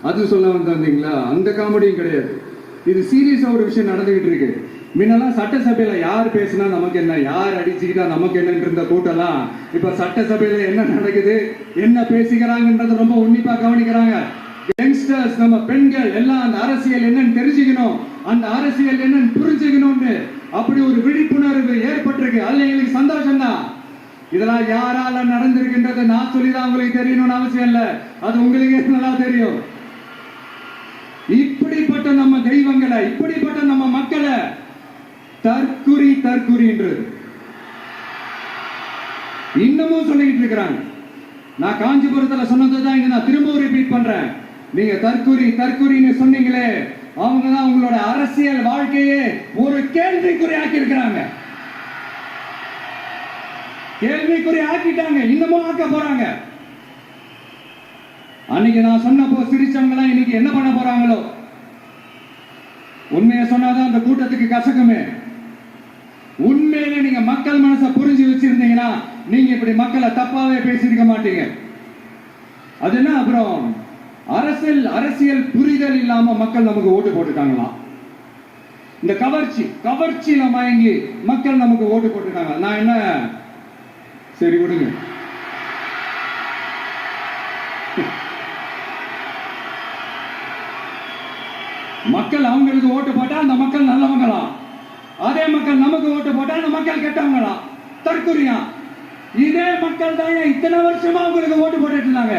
அது சொல்ல வந்தீங்களா? அந்த காமெடியும் கிடையாது. இது சீரியஸா ஒரு விஷயம் நடந்துகிட்டு இருக்கு. முன்னெல்லாம் சட்டசபையில யார் பேசினா நமக்கு என்ன, யார் அடிச்சுக்கிட்டா நமக்கு என்னன்னு இருந்த கூட்டம்லாம் இப்ப சட்டசபையில என்ன நடக்குது, என்ன பேசிக்கிறாங்கன்றது ரொம்ப உன்னிப்பா கவனிக்கிறாங்க. யங்ஸ்டர்ஸ், நம்ம பெண்கள் எல்லாம் அந்த அரசியல் என்னன்னு தெரிஞ்சுக்கணும், அந்த அரசியல் என்னன்னு புரிஞ்சுக்கணும்னு அப்படி ஒரு விழிப்புணர்வு ஏற்பட்டிருக்கு. அதுல எங்களுக்கு சந்தோஷம் தான். இதெல்லாம் யாரால நடந்திருக்கின்றது நான் சொல்லிதான் உங்களுக்கு தெரியணும்னு அவசியம் இல்ல, அது உங்களுக்கு நல்லா தெரியும். இப்படிப்பட்ட நம்ம தெய்வங்களை, இப்படிப்பட்ட நம்ம மக்களை தற்குறி தற்குறின்றது இன்னமும் சொல்லிட்டு இருக்கிறாங்க. நான் காஞ்சிபுரத்துல சொன்னதுதான் இங்க நான் திரும்ப ரிப்பீட் பண்றேன். நீங்க தற்குறி தற்குறின்னு சொன்னீங்களே, அவங்க தான் உங்களோட அரசியல் வாழ்க்கையே ஒரு கேள்விக்குறி ஆக்கி இருக்கிறாங்க. கேள்விக்குறி ஆக்கிட்டாங்க, இன்னமும் ஆக்க போறாங்க. அன்னைக்கு நான் சொன்னப்போ சிரிச்சவங்க எல்லாம் இன்னைக்கு என்ன பண்ண போறாங்களோ. உண்மையை சொன்னாதான் அந்த கூட்டத்துக்கு கசக்குமே. உண்மையிலே நீங்க மக்கள் மனசை புரிஞ்சு வச்சிருந்தீங்கன்னா நீங்க இப்படி மக்களை தப்பாவே பேசிருக்க மாட்டீங்க. அது என்ன, அப்புறம் அரசியல் புரிதல் இல்லாம மக்கள் நமக்கு ஓட்டு போட்டுட்டாங்களாம். இந்த கவர்ச்சியில மயங்கி மக்கள் நமக்கு ஓட்டு போட்டுட்டாங்க. நான் என்ன, சரி விடுங்க. மக்கள் அவங்களுக்கு ஓட்டு போட்டா அந்த மக்கள் நல்லவங்களா, அதே மக்கள் நமக்கு ஓட்டு போட்டா அந்த மக்கள் கெட்டவங்களா? தற்குறியா? இதே மக்கள் தான் இத்தனை வருஷமா உங்களுக்கு ஓட்டு போட்டுட்டு இருந்தாங்க.